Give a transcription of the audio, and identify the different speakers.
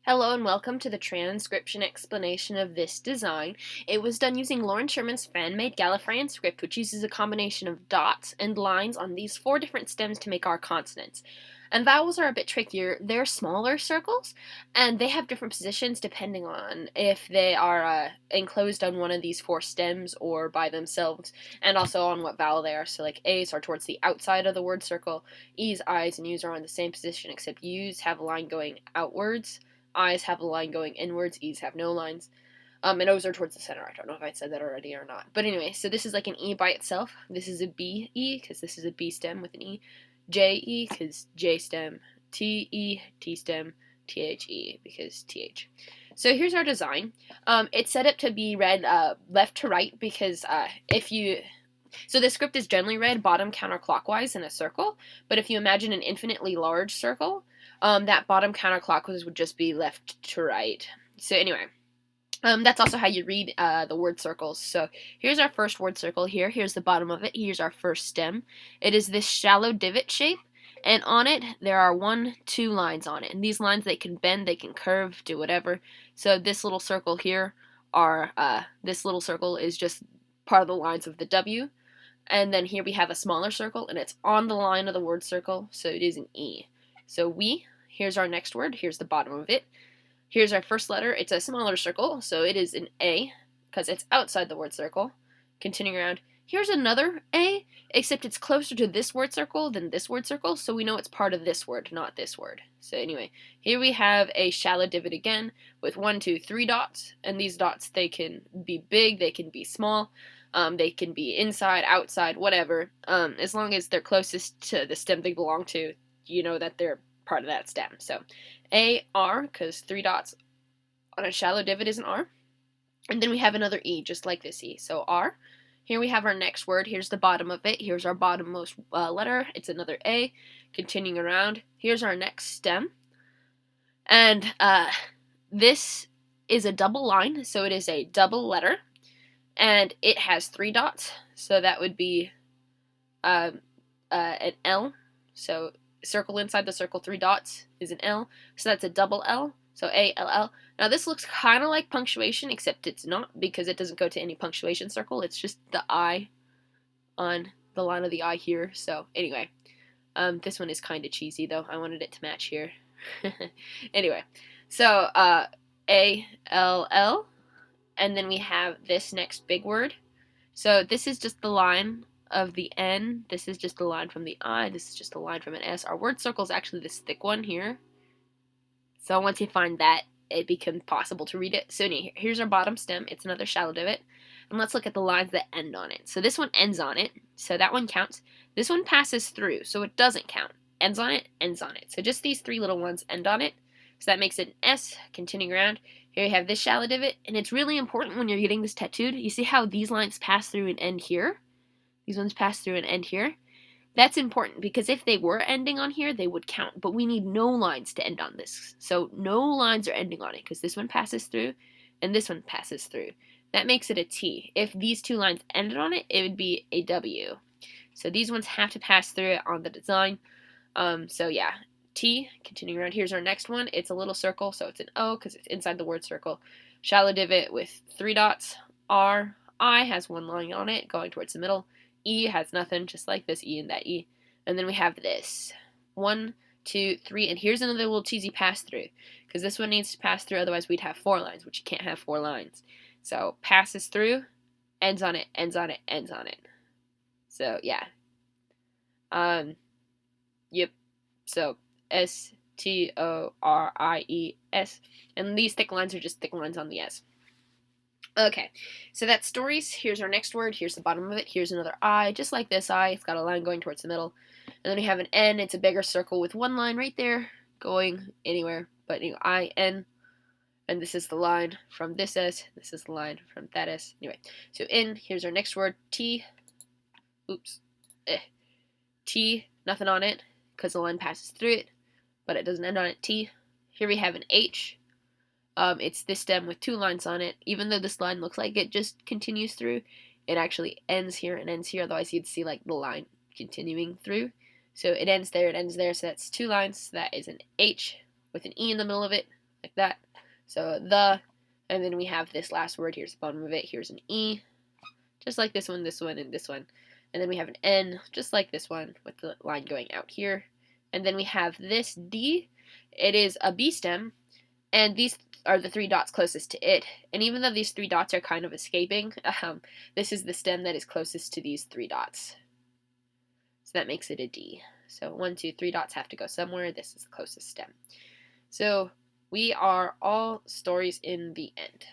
Speaker 1: Hello and welcome to the transcription explanation of this design. It was done using Loren Sherman's fan-made Gallifreyan script, which uses a combination of dots and lines on these 4 different stems to make our consonants. And vowels are a bit trickier. They're smaller circles, and they have different positions depending on if they are enclosed on one of these 4 stems or by themselves, and also on what vowel they are. So like A's are towards the outside of the word circle, E's, I's, and U's are on the same position, except U's have a line going outwards. I's have a line going inwards, E's have no lines. And O's are towards the center. I don't know if I said that already or not. But anyway, so this is like an E by itself. This is a B E, because this is a B stem with an E. J E, because J stem. T E, T stem. TH E, because TH. So here's our design. It's set up to be read left to right, because so the script is generally read bottom counterclockwise in a circle, but if you imagine an infinitely large circle, that bottom counterclockwise would just be left to right. So anyway, that's also how you read the word circles. So here's our first word circle here. Here's the bottom of it. Here's our first stem. It is this shallow divot shape, and on it there are 2 lines on it. And these lines, they can bend, they can curve, do whatever. So this little circle here this little circle is just part of the lines of the W. And then here we have a smaller circle, and it's on the line of the word circle, so it is an E. So here's our next word, here's the bottom of it. Here's our first letter, it's a smaller circle, so it is an A, because it's outside the word circle. Continuing around, here's another A, except it's closer to this word circle than this word circle, so we know it's part of this word, not this word. So anyway, here we have a shallow divot again, with 1, 2, 3 dots, and these dots, they can be big, they can be small. They can be inside, outside, whatever. As long as they're closest to the stem they belong to, you know that they're part of that stem. So A, R, because 3 dots on a shallow divot is an R. And then we have another E, just like this E. So R. Here we have our next word. Here's the bottom of it. Here's our bottommost letter. It's another A. Continuing around. Here's our next stem. And this is a double line, so it is a double letter. And it has 3 dots, so that would be an L. So circle inside the circle, 3 dots is an L. So that's a double L, so A-L-L. Now this looks kind of like punctuation, except it's not, because it doesn't go to any punctuation circle. It's just the I on the line of the I here. So anyway, this one is kind of cheesy, though. I wanted it to match here. Anyway, so A-L-L. And then we have this next big word. So this is just the line of the N. This is just the line from the I. This is just a line from an S. Our word circle is actually this thick one here. So once you find that, it becomes possible to read it. So here's our bottom stem. It's another shallow divot. And let's look at the lines that end on it. So this one ends on it. So that one counts. This one passes through, so it doesn't count. Ends on it, ends on it. So just these 3 little ones end on it. So that makes it an S. Continuing around. Here you have this shallow divot, and it's really important when you're getting this tattooed. You see how these lines pass through and end here? These ones pass through and end here. That's important, because if they were ending on here, they would count, but we need no lines to end on this. So no lines are ending on it, because this one passes through, and this one passes through. That makes it a T. If these 2 lines ended on it, it would be a W. So these ones have to pass through it on the design. So yeah. T, continuing around, here's our next one. It's a little circle, so it's an O because it's inside the word circle. Shallow divot with 3 dots. R, I has 1 line on it going towards the middle. E has nothing, just like this E and that E. And then we have this. 1, 2, 3, and here's another little cheesy pass through, because this one needs to pass through, otherwise we'd have 4 lines, which you can't have 4 lines. So passes through, ends on it, ends on it, ends on it. So yeah. Yep. So S-T-O-R-I-E-S. And these thick lines are just thick lines on the S. Okay, so that's stories. Here's our next word. Here's the bottom of it. Here's another I, just like this I. It's got a line going towards the middle. And then we have an N. It's a bigger circle with 1 line right there going anywhere. But I-N. And this is the line from this S. This is the line from that S. Anyway, so N. Here's our next word. T. Oops. T. Nothing on it, because the line passes through it, but it doesn't end on it. T. Here we have an H. It's this stem with 2 lines on it. Even though this line looks like it just continues through, it actually ends here and ends here. Otherwise, you'd see like the line continuing through. So it ends there, so that's 2 lines. So that is an H with an E in the middle of it, like that. So and then we have this last word. Here's the bottom of it. Here's an E, just like this one, and this one. And then we have an N, just like this one, with the line going out here. And then we have this D. It is a B stem, and these are the 3 dots closest to it. And even though these 3 dots are kind of escaping, this is the stem that is closest to these 3 dots. So that makes it a D. So 1, 2, 3 dots have to go somewhere. This is the closest stem. So we are all stories in the end.